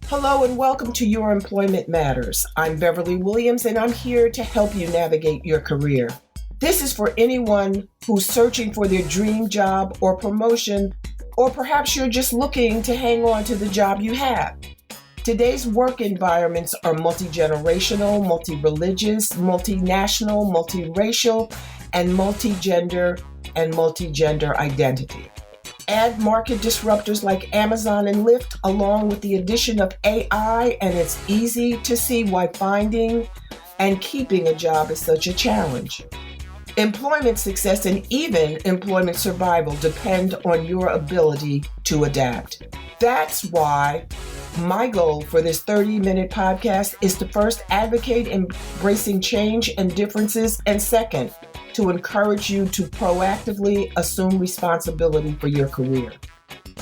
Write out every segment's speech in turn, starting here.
Hello and welcome to Your Employment Matters. I'm Beverly Williams and I'm here to help you navigate your career. This is for anyone who's searching for their dream job or promotion, or perhaps you're just looking to hang on to the job you have. Today's work environments are multi-generational, multi-religious, multinational, multiracial, and multi-gender identity. Add market disruptors like Amazon and Lyft, along with the addition of AI, and it's easy to see why finding and keeping a job is such a challenge. Employment success and even employment survival depend on your ability to adapt. That's why my goal for this 30-minute podcast is to first advocate embracing change and differences, and second, to encourage you to proactively assume responsibility for your career.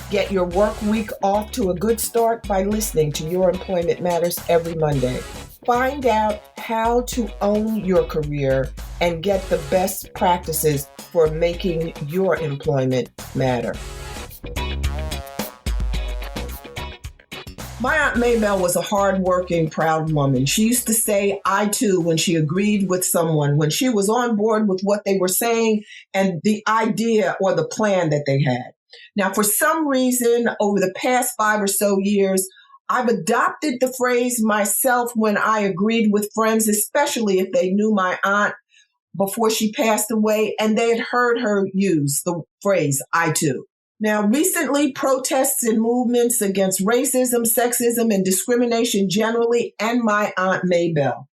Get your work week off to a good start by listening to Your Employment Matters every Monday. Find out how to own your career and get the best practices for making your employment matter. My Aunt Maybelle was a hardworking, proud woman. She used to say, I too, when she agreed with someone, when she was on board with what they were saying and the idea or the plan that they had. Now, for some reason, over the past 5 or so years, I've adopted the phrase myself when I agreed with friends, especially if they knew my aunt before she passed away and they had heard her use the phrase, I too. Now, recently, protests and movements against racism, sexism, and discrimination generally, and my Aunt Maybelle,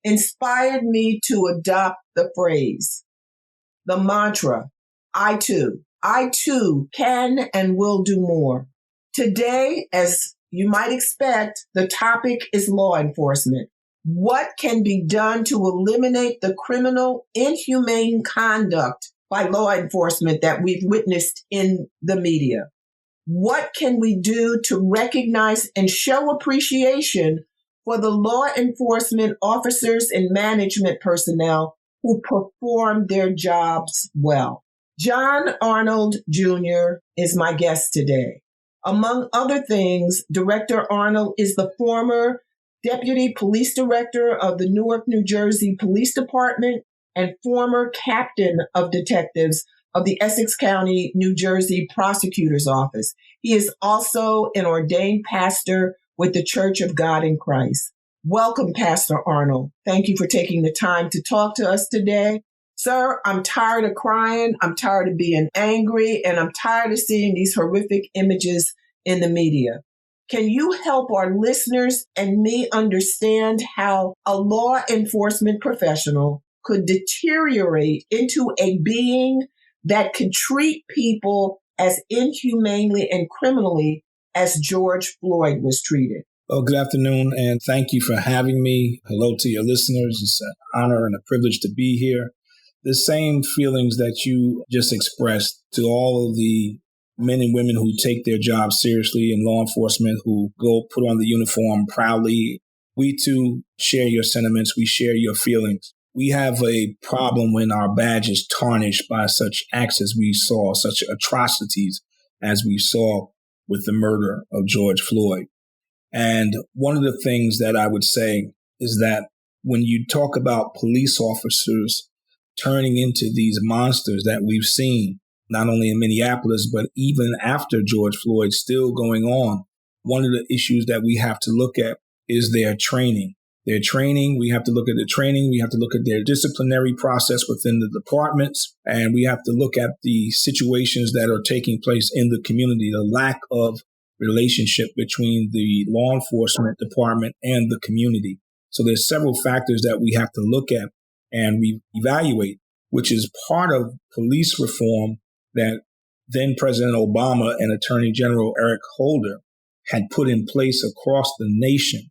inspired me to adopt the phrase, the mantra, I too can and will do more. Today, as you might expect, the topic is law enforcement. What can be done to eliminate the criminal, inhumane conduct by law enforcement that we've witnessed in the media? What can we do to recognize and show appreciation for the law enforcement officers and management personnel who perform their jobs well? John Arnold Jr. is my guest today. Among other things, Director Arnold is the former Deputy Police Director of the Newark, New Jersey Police Department and former captain of detectives of the Essex County, New Jersey Prosecutor's Office. He is also an ordained pastor with the Church of God in Christ. Welcome, Pastor Arnold. Thank you for taking the time to talk to us today. Sir, I'm tired of crying, I'm tired of being angry, and I'm tired of seeing these horrific images in the media. Can you help our listeners and me understand how a law enforcement professional could deteriorate into a being that could treat people as inhumanely and criminally as George Floyd was treated? Well, good afternoon, and thank you for having me. Hello to your listeners. It's an honor and a privilege to be here. The same feelings that you just expressed to all of the men and women who take their jobs seriously in law enforcement, who go put on the uniform proudly. We too share your sentiments. We share your feelings. We have a problem when our badge is tarnished by such acts as we saw, such atrocities as we saw with the murder of George Floyd. And one of the things that I would say is that when you talk about police officers turning into these monsters that we've seen, not only in Minneapolis, but even after George Floyd still going on, one of the issues that we have to look at is their training. Their training, we have to look at the training, we have to look at their disciplinary process within the departments, and we have to look at the situations that are taking place in the community, the lack of relationship between the law enforcement department and the community. So there's several factors that we have to look at and we evaluate, which is part of police reform that then President Obama and Attorney General Eric Holder had put in place across the nation.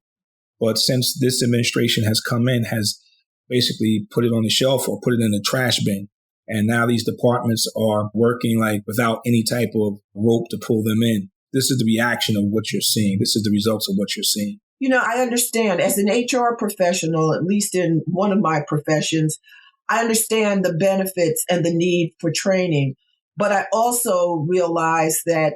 But since this administration has come in, has basically put it on the shelf or put it in the trash bin. And now these departments are working like without any type of rope to pull them in. This is the reaction of what you're seeing. This is the results of what you're seeing. You know, I understand as an HR professional, at least in one of my professions, I understand the benefits and the need for training. But I also realize that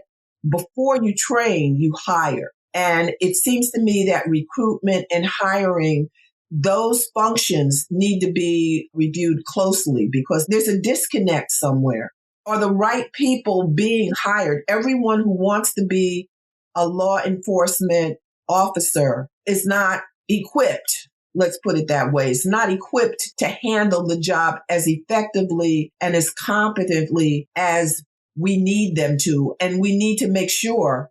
before you train, you hire. And it seems to me that recruitment and hiring, those functions need to be reviewed closely because there's a disconnect somewhere. Are the right people being hired? Everyone who wants to be a law enforcement officer is not equipped. Let's put it that way. It's not equipped to handle the job as effectively and as competently as we need them to. And we need to make sure,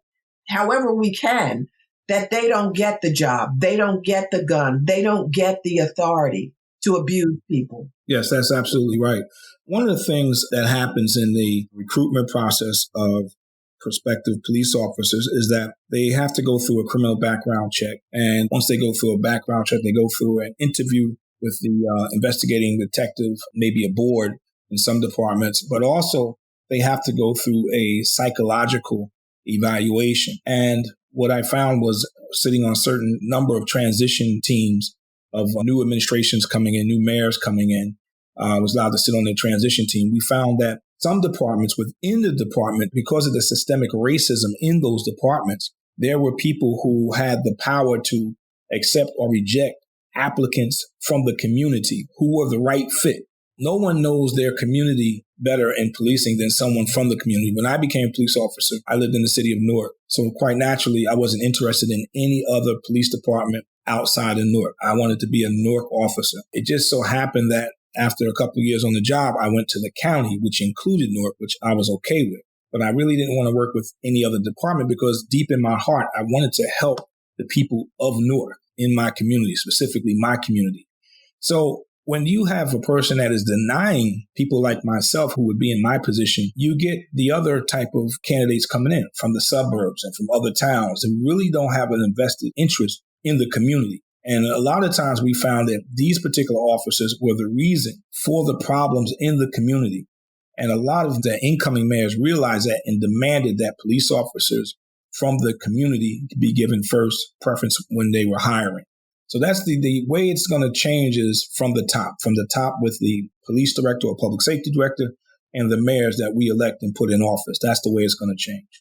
however we can, that they don't get the job. They don't get the gun. They don't get the authority to abuse people. Yes, that's absolutely right. One of the things that happens in the recruitment process of prospective police officers is that they have to go through a criminal background check. And once they go through a background check, they go through an interview with the investigating detective, maybe a board in some departments, but also they have to go through a psychological evaluation. And what I found was sitting on a certain number of transition teams of new administrations coming in, new mayors coming in, I was allowed to sit on the transition team. We found that some departments within the department, because of the systemic racism in those departments, there were people who had the power to accept or reject applicants from the community who were the right fit. No one knows their community better in policing than someone from the community. When I became a police officer, I lived in the city of Newark. So quite naturally, I wasn't interested in any other police department outside of Newark. I wanted to be a Newark officer. It just so happened that after a couple of years on the job, I went to the county, which included Newark, which I was okay with. But I really didn't want to work with any other department because deep in my heart, I wanted to help the people of Newark in my community, specifically my community. So when you have a person that is denying people like myself who would be in my position, you get the other type of candidates coming in from the suburbs and from other towns and really don't have an invested interest in the community. And a lot of times we found that these particular officers were the reason for the problems in the community. And a lot of the incoming mayors realized that and demanded that police officers from the community be given first preference when they were hiring. So that's the way it's going to change is from the top with the police director or public safety director and the mayors that we elect and put in office. That's the way it's going to change.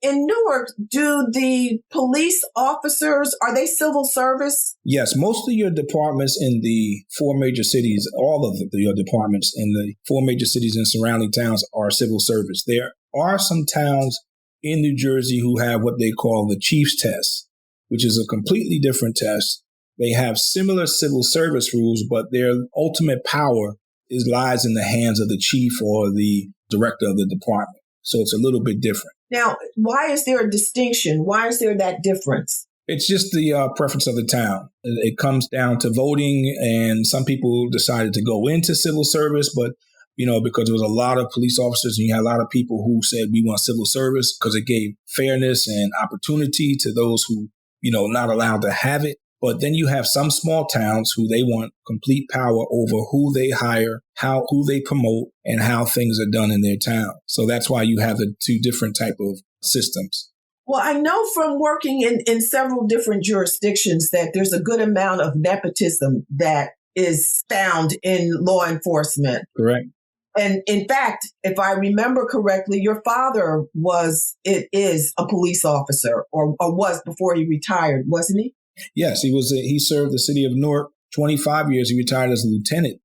In Newark, do the police officers, are they civil service? Yes, most of your departments in the four major cities, all of your departments in the four major cities and surrounding towns are civil service. There are some towns in New Jersey who have what they call the Chief's Test, which is a completely different test. They have similar civil service rules, but their ultimate power lies in the hands of the chief or the director of the department. So it's a little bit different. Now, why is there a distinction? Why is there that difference? It's just the preference of the town. It comes down to voting, and some people decided to go into civil service, but because there was a lot of police officers and you had a lot of people who said we want civil service because it gave fairness and opportunity to those who, not allowed to have it. But then you have some small towns who they want complete power over who they hire, who they promote, and how things are done in their town. So that's why you have the two different type of systems. Well, I know from working in several different jurisdictions that there's a good amount of nepotism that is found in law enforcement. Correct. And in fact, if I remember correctly, your father is a police officer or was before he retired, wasn't he? Yes, he was. He served the city of Newark 25 years. He retired as a lieutenant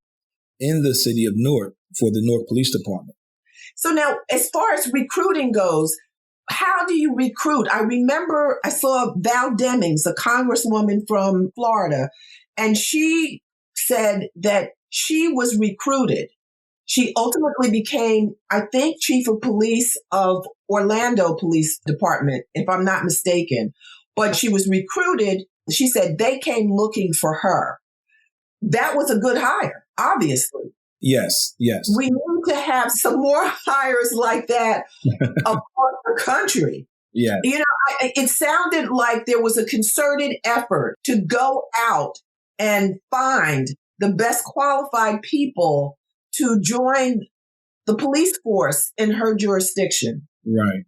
in the city of Newark for the Newark Police Department. So now, as far as recruiting goes, how do you recruit? I remember I saw Val Demings, a congresswoman from Florida, and she said that she was recruited. She ultimately became, I think, chief of police of Orlando Police Department, if I'm not mistaken. But she was recruited. She said they came looking for her. That was a good hire, obviously. Yes. We need to have some more hires like that across the country. Yeah. It sounded like there was a concerted effort to go out and find the best qualified people to join the police force in her jurisdiction. Right.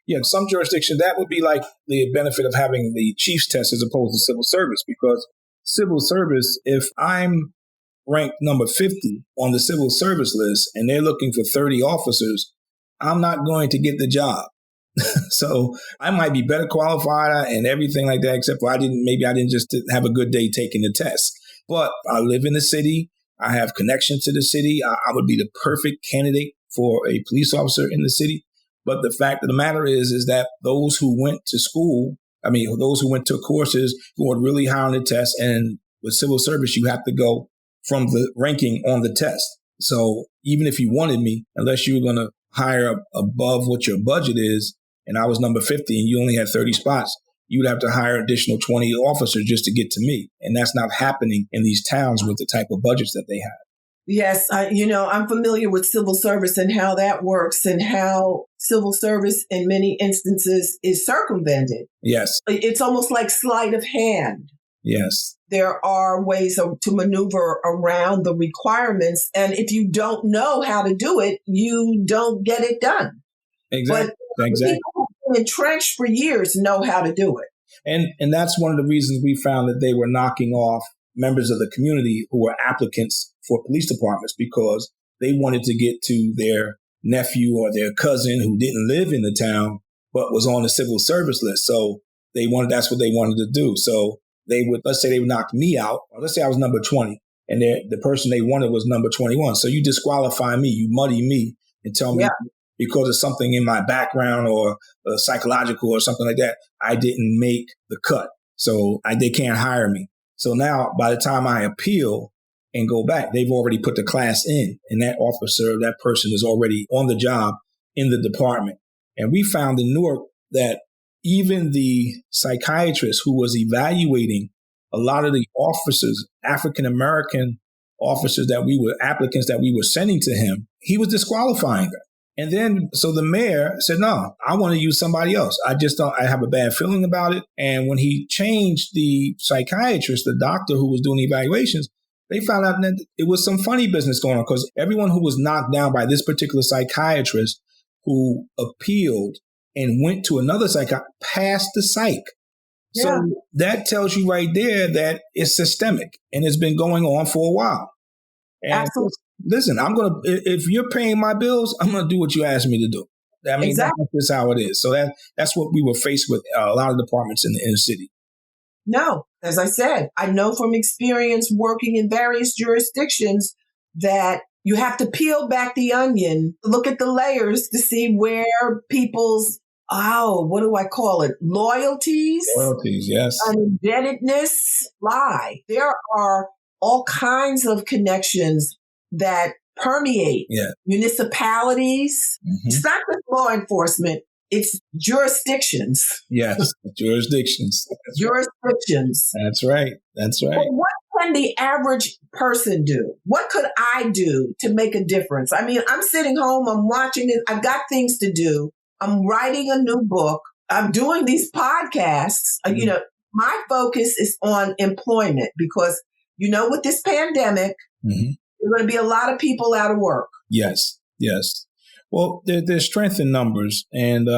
Yeah, in some jurisdiction, that would be like the benefit of having the chief's test as opposed to civil service, because civil service, if I'm ranked number 50 on the civil service list and they're looking for 30 officers, I'm not going to get the job. So I might be better qualified and everything like that, except for I didn't just have a good day taking the test. But I live in the city. I have connections to the city. I would be the perfect candidate for a police officer in the city. But the fact of the matter is that those who went to school, those who went to courses who are really high on the test, and with civil service, you have to go from the ranking on the test. So even if you wanted me, unless you were going to hire above what your budget is, and I was number 50 and you only had 30 spots, you would have to hire additional 20 officers just to get to me. And that's not happening in these towns with the type of budgets that they have. Yes, I'm familiar with civil service and how that works and how civil service in many instances is circumvented. Yes. It's almost like sleight of hand. Yes. There are ways to maneuver around the requirements. And if you don't know how to do it, you don't get it done. Exactly. But people who've been entrenched for years know how to do it. And that's one of the reasons we found that they were knocking off members of the community who were applicants for police departments, because they wanted to get to their nephew or their cousin who didn't live in the town but was on the civil service list. So that's what they wanted to do. So let's say they would knock me out, or let's say I was number 20 and the person they wanted was number 21. So you disqualify me, you muddy me and tell me because of something in my background or psychological or something like that, I didn't make the cut. So they can't hire me. So now by the time I appeal and go back, they've already put the class in, and that person is already on the job in the department. And we found in Newark that even the psychiatrist who was evaluating a lot of the officers, African-American officers applicants that we were sending to him, he was disqualifying them. And then, so the mayor said, no, I want to use somebody else. I have a bad feeling about it. And when he changed the psychiatrist, the doctor who was doing the evaluations, they found out that it was some funny business going on, because everyone who was knocked down by this particular psychiatrist who appealed and went to another psychiatrist passed the psych. Yeah. So that tells you right there that it's systemic and it's been going on for a while. And absolutely. Listen, if you're paying my bills, I'm going to do what you ask me to do. Exactly. That's how it is. So that's what we were faced with a lot of departments in the inner city. No, as I said, I know from experience working in various jurisdictions that you have to peel back the onion, look at the layers to see where people's, what do I call it? Loyalties, yes. Indebtedness lie. There are all kinds of connections that permeate municipalities. Mm-hmm. It's not just law enforcement, it's jurisdictions. Yes, jurisdictions. Jurisdictions. That's right. Well, what can the average person do? What could I do to make a difference? I'm sitting home, I'm watching it, I've got things to do. I'm writing a new book. I'm doing these podcasts. Mm-hmm. My focus is on employment because, with this pandemic, mm-hmm. there are going to be a lot of people out of work. Yes. Well, there's strength in numbers. And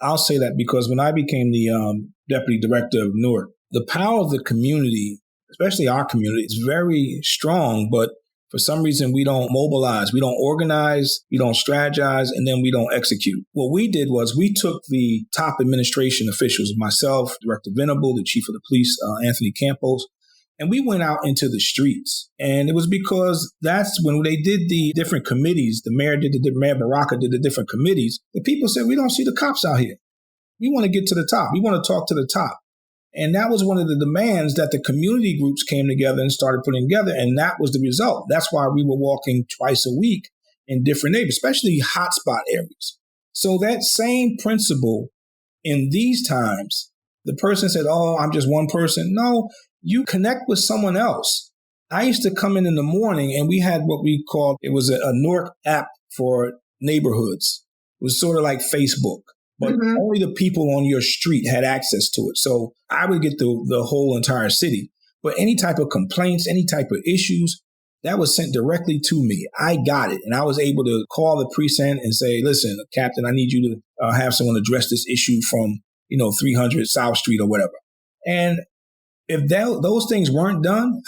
I'll say that because when I became the deputy director of Newark, the power of the community, especially our community, is very strong. But for some reason, we don't mobilize, we don't organize, we don't strategize, and then we don't execute. What we did was we took the top administration officials, myself, Director Venable, the chief of the police, Anthony Campos, and we went out into the streets. And it was because that's when they did the different committees. Mayor Baraka did the different committees. The people said, we don't see the cops out here. We want to get to the top. We want to talk to the top. And that was one of the demands that the community groups came together and started putting together. And that was the result. That's why we were walking twice a week in different neighborhoods, especially hotspot areas. So that same principle in these times, the person said, I'm just one person. No, you connect with someone else. I used to come in the morning and we had what we called, it was a Newark app for neighborhoods. It was sort of like Facebook. But mm-hmm. only the people on your street had access to it. So I would get the whole entire city. But any type of complaints, any type of issues, that was sent directly to me. I got it. And I was able to call the precinct and say, listen, Captain, I need you to have someone address this issue from, 300 South Street or whatever. And if those things weren't done,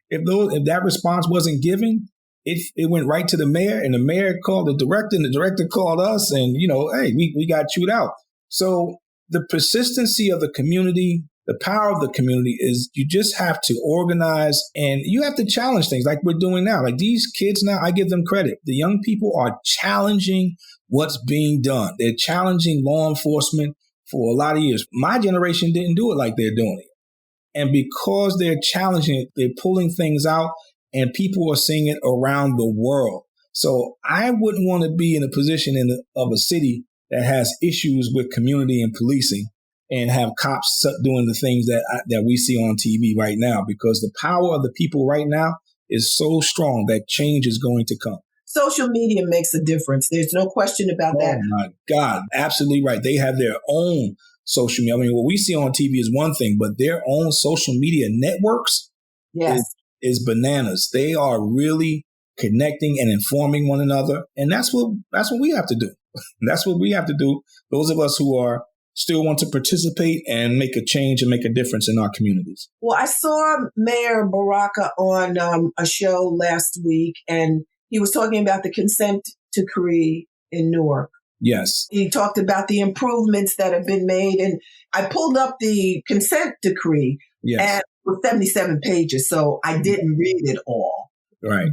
if that response wasn't given, it went right to the mayor, and the mayor called the director, and the director called us, and, hey, we got chewed out. So the persistency of the community, the power of the community is you just have to organize, and you have to challenge things like we're doing now. Like these kids now, I give them credit. The young people are challenging what's being done. They're challenging law enforcement for a lot of years. My generation didn't do it like they're doing it. And because they're challenging it, they're pulling things out, and people are seeing it around the world. So I wouldn't want to be in a position of a city that has issues with community and policing and have cops doing the things that we see on TV right now, because the power of the people right now is so strong that change is going to come. Social media makes a difference. There's no question about that. Oh, my God. Absolutely right. They have their own social media. I mean, what we see on TV is one thing, but their own social media networks is bananas. They are really connecting and informing one another. And that's what we have to do. That's what we have to do. Those of us who are still want to participate and make a change and make a difference in our communities. Well, I saw Mayor Baraka on a show last week, and he was talking about the consent decree in Newark. Yes. He talked about the improvements that have been made. And I pulled up the consent decree, and it was 77 pages, so I didn't read it all. Right.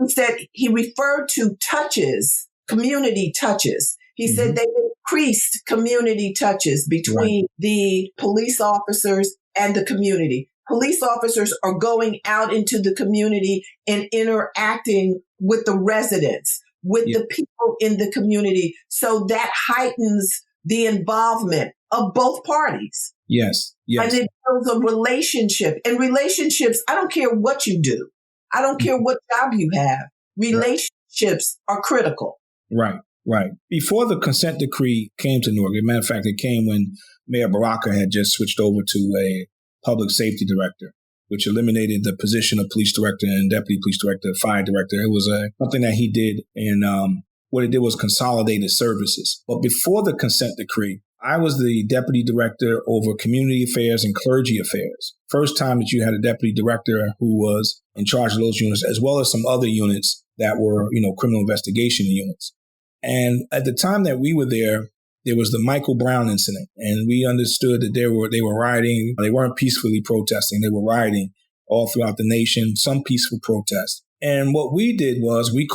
He said he referred to touches, community touches. He said they increased community touches between the police officers and the community. Police officers are going out into the community and interacting with the residents, with the people in the community. So that heightens the involvement of both parties. Yes. And it builds a relationship. And relationships, I don't care what you do. I don't care what job you have. Relationships are critical. Right. Before the consent decree came to Newark, as a matter of fact, it came when Mayor Baraka had just switched over to a public safety director, which eliminated the position of police director and deputy police director, fire director. It was something that he did, and what it did was consolidated services. But before the consent decree, I was the deputy director over community affairs and clergy affairs. First time that you had a deputy director who was in charge of those units, as well as some other units that were, criminal investigation units. And at the time that we were there was the Michael Brown incident, and we understood that they were rioting. They weren't peacefully protesting. They were rioting all throughout the nation, some peaceful protests. And what we did was we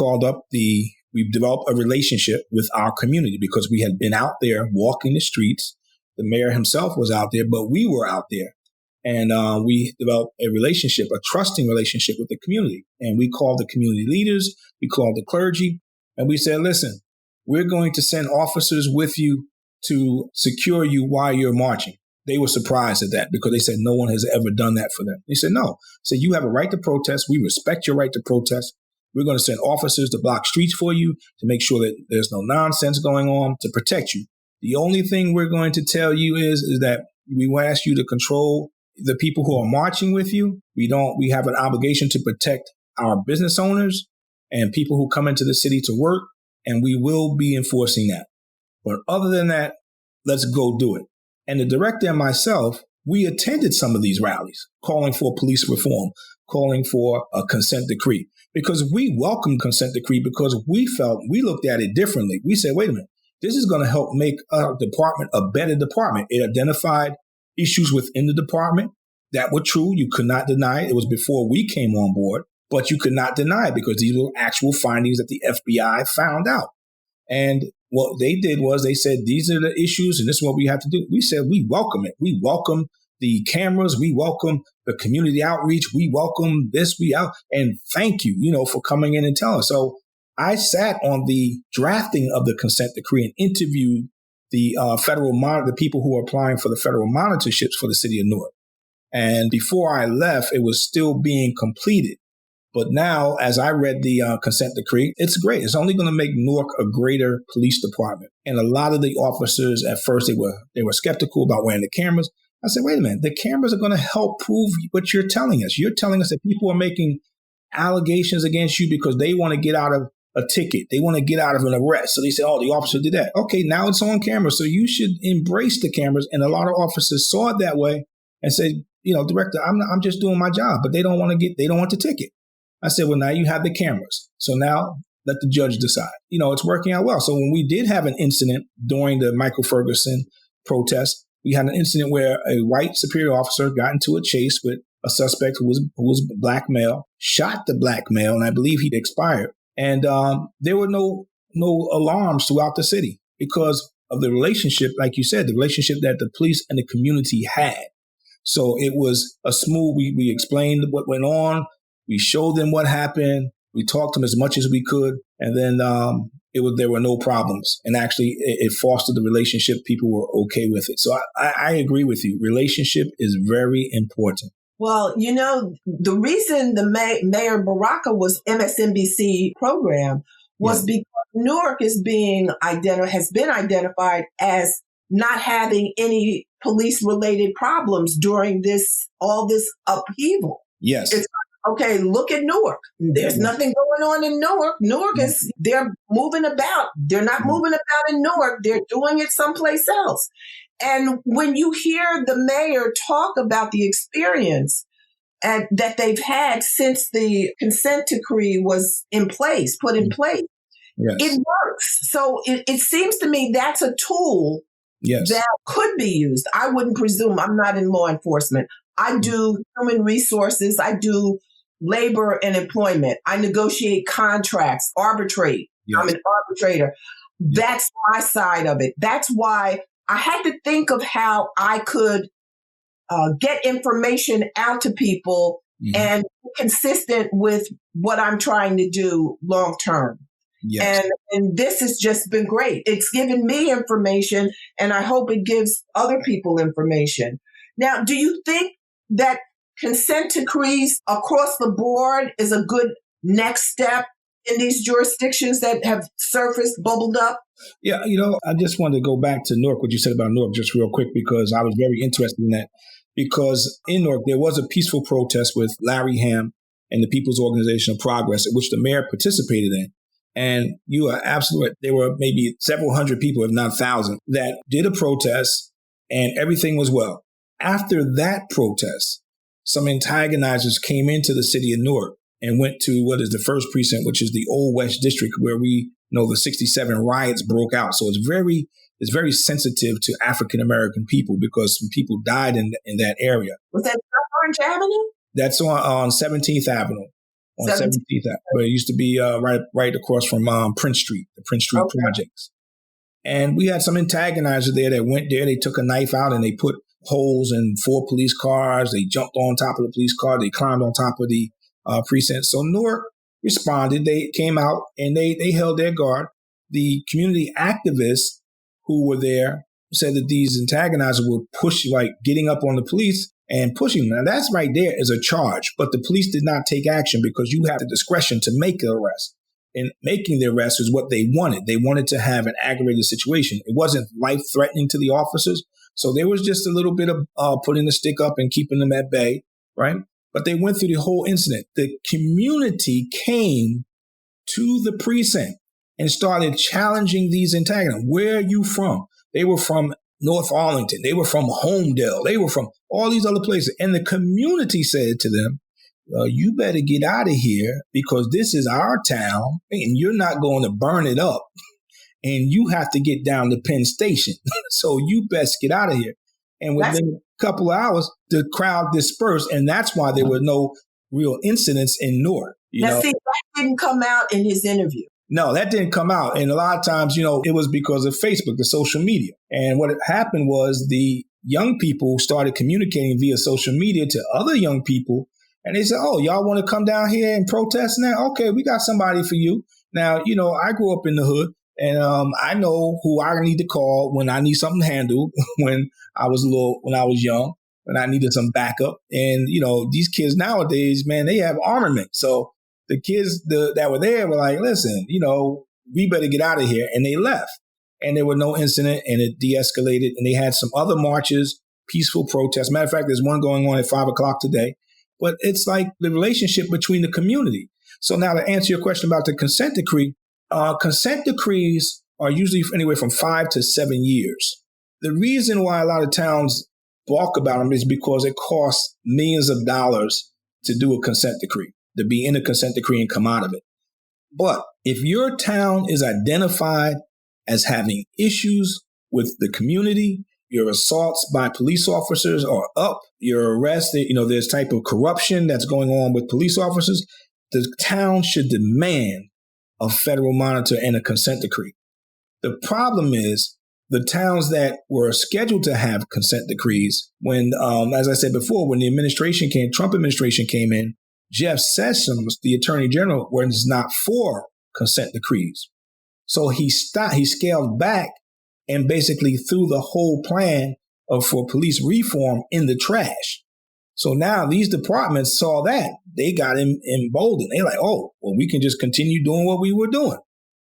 developed a relationship with our community because we had been out there walking the streets. The mayor himself was out there, but we were out there. And we developed a relationship, a trusting relationship with the community. And we called the community leaders, we called the clergy, and we said, listen, we're going to send officers with you to secure you while you're marching. They were surprised at that because they said no one has ever done that for them. They said, no. So you have a right to protest. We respect your right to protest. We're going to send officers to block streets for you to make sure that there's no nonsense going on to protect you. The only thing we're going to tell you is that we will ask you to control the people who are marching with you. We have an obligation to protect our business owners and people who come into the city to work, and we will be enforcing that. But other than that, let's go do it. And the director and myself, we attended some of these rallies, calling for police reform, calling for a consent decree, because we welcomed consent decree because we looked at it differently. We said, wait a minute, this is going to help make our department a better department. It identified issues within the department that were true. You could not deny it. It was before we came on board, but you could not deny it because these were actual findings that the FBI found out. And what they did was they said, these are the issues and this is what we have to do. We said, we welcome it. We welcome the cameras. We welcome the community outreach. We welcome this. And thank you, for coming in and telling us. So I sat on the drafting of the consent decree and interviewed the the people who are applying for the federal monitorships for the city of Newark. And before I left, it was still being completed. But now, as I read the consent decree, it's great. It's only going to make Newark a greater police department. And a lot of the officers, at first, they were skeptical about wearing the cameras. I said, wait a minute, the cameras are going to help prove what you're telling us. You're telling us that people are making allegations against you because they want to get out of a ticket. They want to get out of an arrest. So they say, oh, the officer did that. Okay, now it's on camera. So you should embrace the cameras. And a lot of officers saw it that way and said, director, I'm just doing my job, but they don't want the ticket. I said, well, now you have the cameras. So now let the judge decide. It's working out well. So when we did have an incident during the Michael Ferguson protest, we had an incident where a white superior officer got into a chase with a suspect who was a black male, shot the black male, and I believe he expired. And there were no alarms throughout the city because of the relationship, like you said, the relationship that the police and the community had. So it was a smooth, we explained what went on. We showed them what happened. We talked to them as much as we could. And then there were no problems. And actually, it fostered the relationship. People were okay with it. So I agree with you. Relationship is very important. Well, the reason the Mayor Baraka was MSNBC program was because Newark has been identified as not having any police-related problems during all this upheaval. Yes. It's okay, look at Newark. There's nothing going on in Newark. Newark they're moving about. They're not moving about in Newark. They're doing it someplace else. And when you hear the mayor talk about the experience that they've had since the consent decree was put in place, it works. So it seems to me that's a tool that could be used. I wouldn't presume. I'm not in law enforcement. I do human resources. I do labor and employment. I negotiate contracts, arbitrate. Yes. I'm an arbitrator. That's my side of it. That's why I had to think of how I could get information out to people and be consistent with what I'm trying to do long term. Yes. And this has just been great. It's given me information, and I hope it gives other people information. Now, do you think that consent decrees across the board is a good next step in these jurisdictions that have surfaced, bubbled up? Yeah, I just wanted to go back to Newark, what you said about Newark, just real quick, because I was very interested in that. Because in Newark, there was a peaceful protest with Larry Ham and the People's Organization of Progress, in which the mayor participated in. And you are absolutely right. There were maybe several hundred people, if not 1,000, that did a protest, and everything was well. After that protest, some antagonizers came into the city of Newark and went to what is the first precinct, which is the Old West District, where we know the 67 riots broke out. So it's very sensitive to African-American people because some people died in that area. Was that Orange Avenue? That's on 17th Avenue. On 17th Avenue. But it used to be right across from Prince Street, the Prince Street projects. And we had some antagonizers there that went there. They took a knife out and they put holes in 4 police cars. They jumped on top of the police car. They climbed on top of the precinct. So Newark responded. They came out and they held their guard. The community activists who were there said that these antagonizers were getting up on the police and pushing them. Now that's right there is a charge, but the police did not take action because you have the discretion to make the arrest. And making the arrest is what they wanted. They wanted to have an aggravated situation. It wasn't life-threatening to the officers. So there was just a little bit of putting the stick up and keeping them at bay, right? But they went through the whole incident. The community came to the precinct and started challenging these antagonists. Where are you from? They were from North Arlington. They were from Homedale. They were from all these other places. And the community said to them, you better get out of here because this is our town and you're not going to burn it up. And you have to get down to Penn Station. So you best get out of here. And within a couple of hours, the crowd dispersed. And that's why there were no real incidents in Newark. See, that didn't come out in his interview. No, that didn't come out. And a lot of times, it was because of Facebook, the social media. And what happened was the young people started communicating via social media to other young people. And they said, oh, y'all want to come down here and protest now? Okay, we got somebody for you. Now, I grew up in the hood and I know who I need to call when I need something handled when I was young, when I needed some backup. And, these kids nowadays, man, they have armament. So the kids that were there were like, listen, we better get out of here. And they left. And there were no incident and it de-escalated. And they had some other marches, peaceful protests. Matter of fact, there's one going on at 5:00 today. But it's like the relationship between the community. So now to answer your question about the consent decree, consent decrees are usually anywhere from 5 to 7 years. The reason why a lot of towns balk about them is because it costs millions of dollars to do a consent decree. to be in a consent decree and come out of it. But if your town is identified as having issues with the community, your assaults by police officers are up, your arrests, there's type of corruption that's going on with police officers, the town should demand a federal monitor and a consent decree. The problem is the towns that were scheduled to have consent decrees, when, as I said before, when the Trump administration came in, Jeff Sessions, the Attorney General, was not for consent decrees. So he scaled back and basically threw the whole plan for police reform in the trash. So now these departments saw that. They got emboldened. They're like, oh, well, we can just continue doing what we were doing.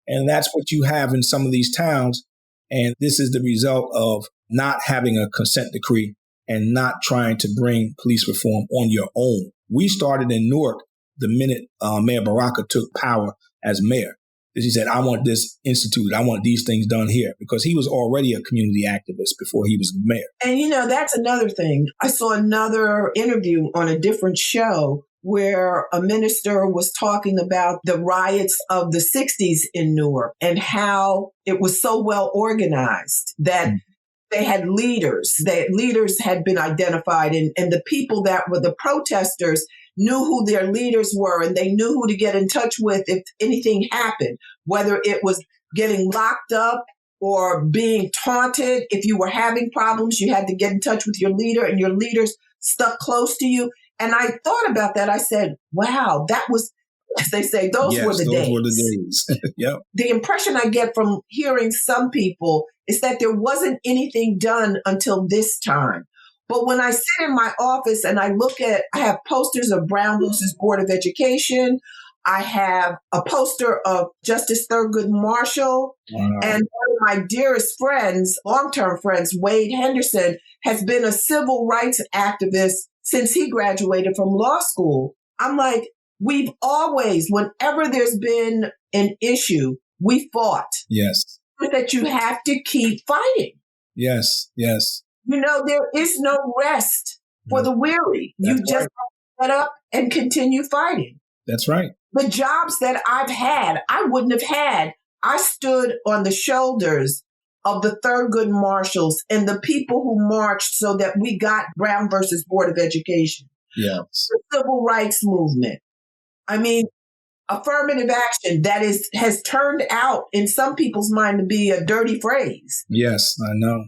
And that's what you have in some of these towns. And this is the result of not having a consent decree and not trying to bring police reform on your own. We started in Newark the minute Mayor Baraka took power as mayor. He said, I want this instituted. I want these things done here, because he was already a community activist before he was mayor. And, that's another thing. I saw another interview on a different show where a minister was talking about the riots of the 60s in Newark and how it was so well organized that they had leaders. Leaders had been identified, and the people that were the protesters knew who their leaders were, and they knew who to get in touch with if anything happened, whether it was getting locked up or being taunted. If you were having problems, you had to get in touch with your leader, and your leaders stuck close to you. And I thought about that. I said, wow, that was, as they say, those were the days. Those were the days. Yep. The impression I get from hearing some people is that there wasn't anything done until this time. But when I sit in my office and I have posters of Brown versus Board of Education. I have a poster of Justice Thurgood Marshall. Wow. And one of my dearest friends, long-term friends, Wade Henderson, has been a civil rights activist since he graduated from law school. I'm like, we've always, whenever there's been an issue, we fought. Yes. But that you have to keep fighting. Yes, yes. There is no rest for the weary. You just have to get up and continue fighting. That's right. The jobs that I've had, I wouldn't have had. I stood on the shoulders of the Thurgood Marshalls and the people who marched so that we got Brown versus Board of Education. Yes. The civil rights movement. I mean, affirmative action that has turned out in some people's mind to be a dirty phrase. Yes, I know.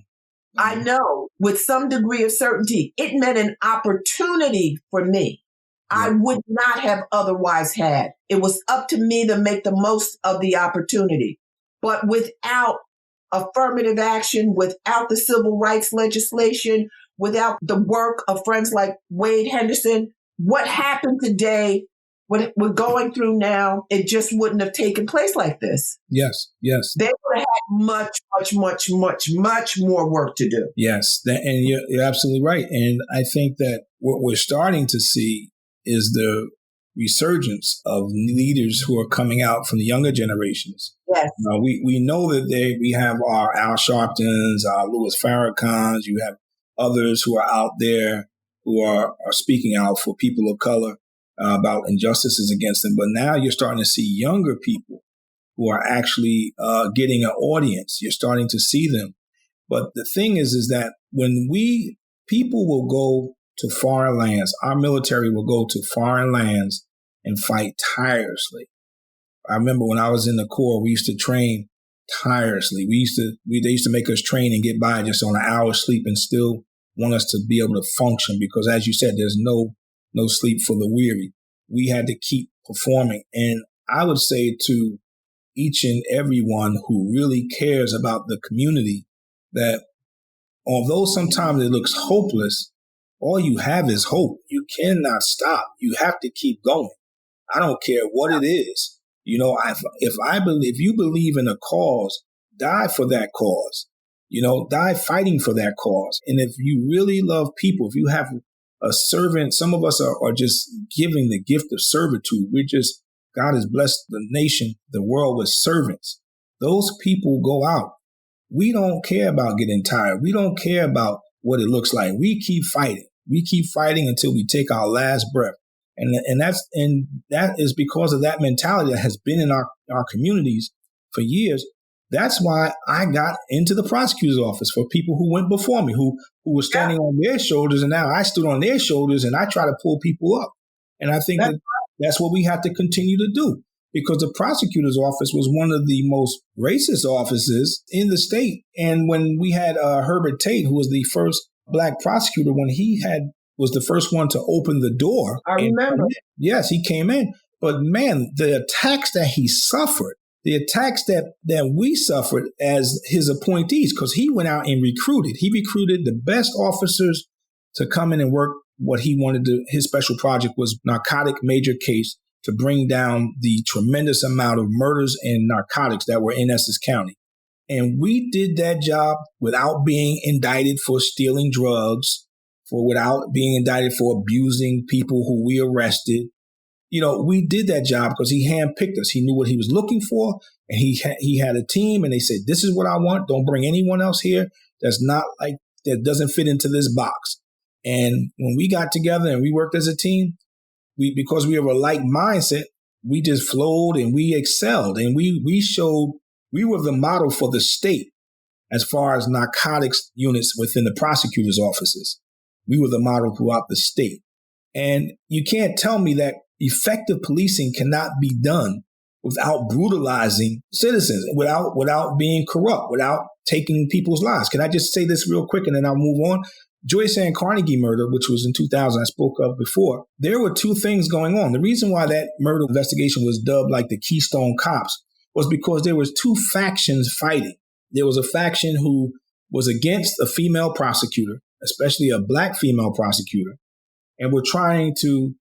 I know with some degree of certainty, it meant an opportunity for me. I would not have otherwise had. It was up to me to make the most of the opportunity. But without affirmative action, without the civil rights legislation, without the work of friends like Wade Henderson, what happened today, what we're going through now, it just wouldn't have taken place like this. Yes, yes. They would have had much more work to do. Yes, and you're absolutely right. And I think that what we're starting to see is the resurgence of leaders who are coming out from the younger generations. Yes. We know that we have our Al Sharptons, our Louis Farrakhan's, you have others who are out there who are speaking out for people of color about injustices against them. But now you're starting to see younger people who are actually getting an audience. You're starting to see them. But the thing is that when people will go to foreign lands, our military will go to foreign lands and fight tirelessly. I remember when I was in the Corps, we used to train tirelessly. They used to make us train and get by just on an hour's sleep and still want us to be able to function because, as you said, there's no sleep for the weary. We had to keep performing. And I would say to each and everyone who really cares about the community that although sometimes it looks hopeless, all you have is hope. You cannot stop. You have to keep going. I don't care what it is. If you believe in a cause, die for that cause. Die fighting for that cause. And if you really love people, if you have a servant, some of us are just giving the gift of servitude. God has blessed the nation, the world with servants. Those people go out. We don't care about getting tired. We don't care about what it looks like. We keep fighting. We keep fighting until we take our last breath. And that is because of that mentality that has been in our communities for years. That's why I got into the prosecutor's office, for people who went before me, who were standing on their shoulders, and now I stood on their shoulders and I try to pull people up. And I think that's what we have to continue to do, because the prosecutor's office was one of the most racist offices in the state. And when we had Herbert Tate, who was the first Black prosecutor, when he was the first one to open the door. I remember. Yes, he came in. But man, the attacks that he suffered, the attacks that we suffered as his appointees, because he went out and recruited. He recruited the best officers to come in and work what he wanted to. His special project was narcotic major case, to bring down the tremendous amount of murders and narcotics that were in Essex County. And we did that job without being indicted for stealing drugs, without being indicted for abusing people who we arrested. We did that job because he handpicked us. He knew what he was looking for, and he had a team, and they said, "This is what I want. Don't bring anyone else here that doesn't fit into this box." And when we got together and we worked as a team, because we were a like mindset, we just flowed and we excelled, and we showed we were the model for the state as far as narcotics units within the prosecutor's offices. We were the model throughout the state. And you can't tell me that effective policing cannot be done without brutalizing citizens, without being corrupt, without taking people's lives. Can I just say this real quick and then I'll move on? Joyce Ann Carnegie murder, which was in 2000, I spoke of before, there were two things going on. The reason why that murder investigation was dubbed like the Keystone Cops was because there was two factions fighting. There was a faction who was against a female prosecutor, especially a Black female prosecutor, and were trying to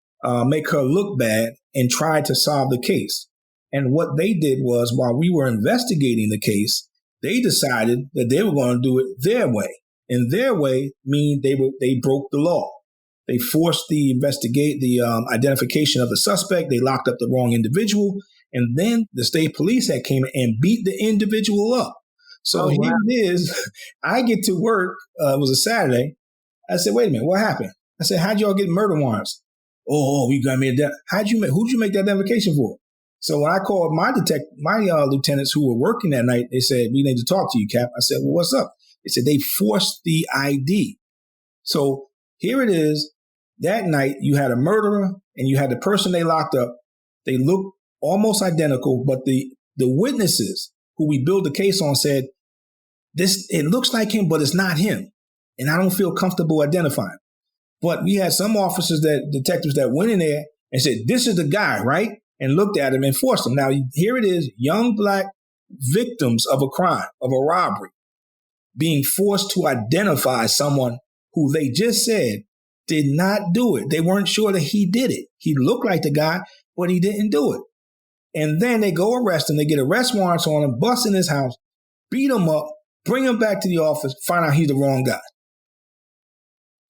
make her look bad and try to solve the case. And what they did was, while we were investigating the case, they decided that they were going to do it their way. And their way mean they broke the law. They forced the identification of the suspect. They locked up the wrong individual. And then the state police had came and beat the individual up. So here it is. I get to work. It was a Saturday. I said, wait a minute, what happened? I said, how'd y'all get murder warrants? Oh, we got me that. Who'd you make that identification for? So when I called my lieutenants who were working that night, they said, we need to talk to you, Cap. I said, well, what's up? They said they forced the ID. So here it is. That night, you had a murderer and you had the person they locked up. They looked almost identical, but the witnesses who we built the case on said, it looks like him, but it's not him. And I don't feel comfortable identifying. But we had some detectives that went in there and said, this is the guy, right? And looked at him and forced him. Now, here it is, young Black victims of a crime, of a robbery, being forced to identify someone who they just said did not do it. They weren't sure that he did it. He looked like the guy, but he didn't do it. And then they go arrest him. They get arrest warrants on him, bust in his house, beat him up, bring him back to the office, find out he's the wrong guy.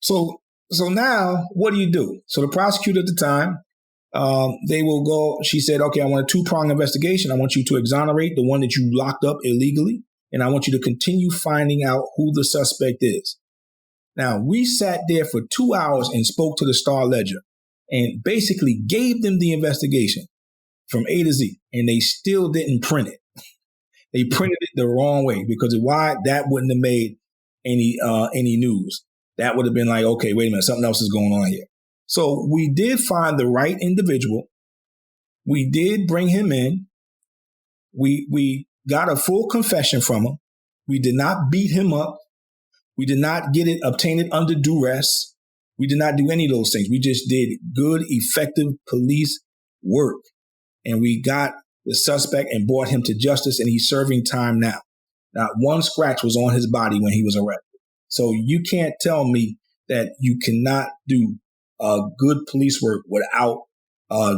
So now what do? So the prosecutor at the time, they will go, she said, okay, I want a 2-pronged investigation. I want you to exonerate the one that you locked up illegally. And I want you to continue finding out who the suspect is. Now, we sat there for 2 hours and spoke to the Star Ledger and basically gave them the investigation from A to Z, and they still didn't print it. They printed it the wrong way, because why? That wouldn't have made any news. That would have been like, okay, wait a minute, something else is going on here. So we did find the right individual. We did bring him in. We got a full confession from him. We did not beat him up. We did not obtain it under duress. We did not do any of those things. We just did good, effective police work. And we got the suspect and brought him to justice, and he's serving time now. Not one scratch was on his body when he was arrested. So you can't tell me that you cannot do good police work without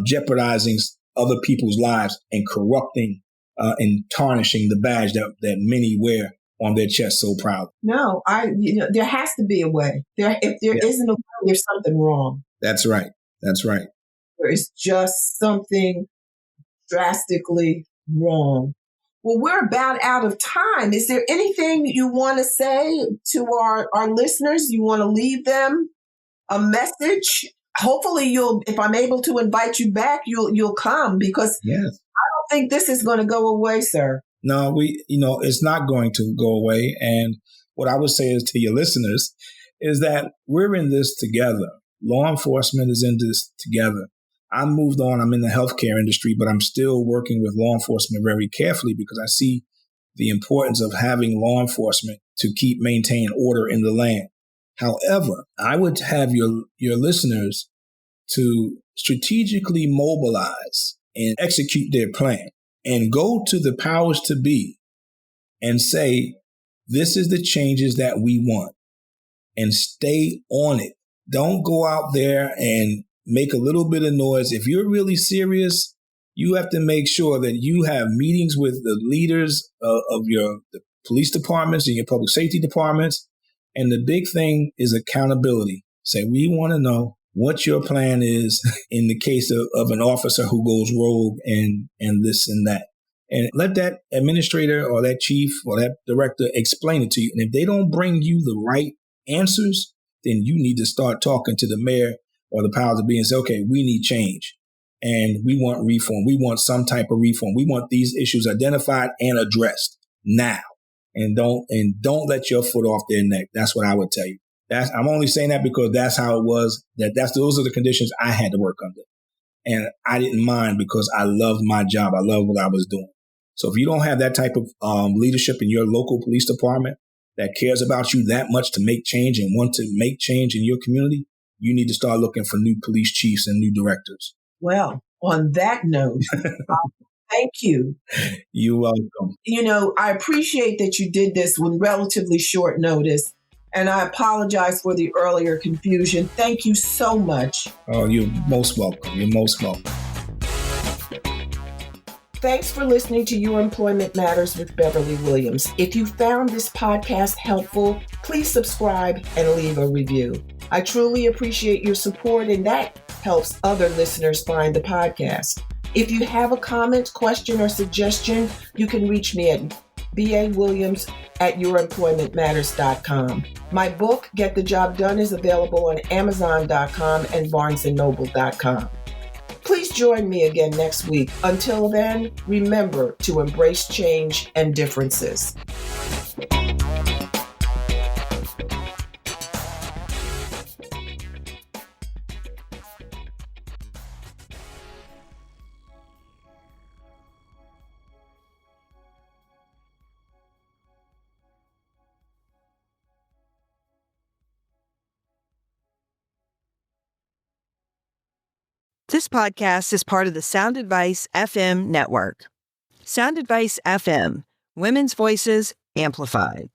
jeopardizing other people's lives and corrupting and tarnishing the badge that many wear on their chest so proud. No, there has to be a way. If there isn't a way, there's something wrong. That's right. There is just something drastically wrong. Well, we're about out of time. Is there anything you want to say to our listeners? You want to leave them a message? hopefully if I'm able to invite you back, you'll come, because Yes. I don't think this is going to go away, sir. No, it's not going to go away. And what I would say is to your listeners is that we're in this together. Law enforcement is in this together. I moved on. I'm in the healthcare industry, but I'm still working with law enforcement very carefully because I see the importance of having law enforcement to maintain order in the land. However, I would have your listeners to strategically mobilize and execute their plan and go to the powers to be and say, this is the changes that we want, and stay on it. Don't go out there and make a little bit of noise. If you're really serious, you have to make sure that you have meetings with the leaders of the police departments and your public safety departments. And the big thing is accountability. Say, we want to know what your plan is in the case of an officer who goes rogue and this and that. And let that administrator or that chief or that director explain it to you. And if they don't bring you the right answers, then you need to start talking to the mayor or the powers that be and say, okay, we need change and we want reform. We want some type of reform. We want these issues identified and addressed now. And don't let your foot off their neck. That's what I would tell you. I'm only saying that because that's how it was. Those are the conditions I had to work under. And I didn't mind because I loved my job. I loved what I was doing. So if you don't have that type of leadership in your local police department that cares about you that much to make change and want to make change in your community, you need to start looking for new police chiefs and new directors. Well, on that note, thank you. You're welcome. I appreciate that you did this with relatively short notice, and I apologize for the earlier confusion. Thank you so much. Oh, you're most welcome. You're most welcome. Thanks for listening to Your Employment Matters with Beverly Williams. If you found this podcast helpful, please subscribe and leave a review. I truly appreciate your support, and that helps other listeners find the podcast. If you have a comment, question, or suggestion, you can reach me at bawilliams@youremploymentmatters.com. My book, Get the Job Done, is available on Amazon.com and BarnesandNoble.com. Please join me again next week. Until then, remember to embrace change and differences. This podcast is part of the Sound Advice FM network. Sound Advice FM, women's voices amplified.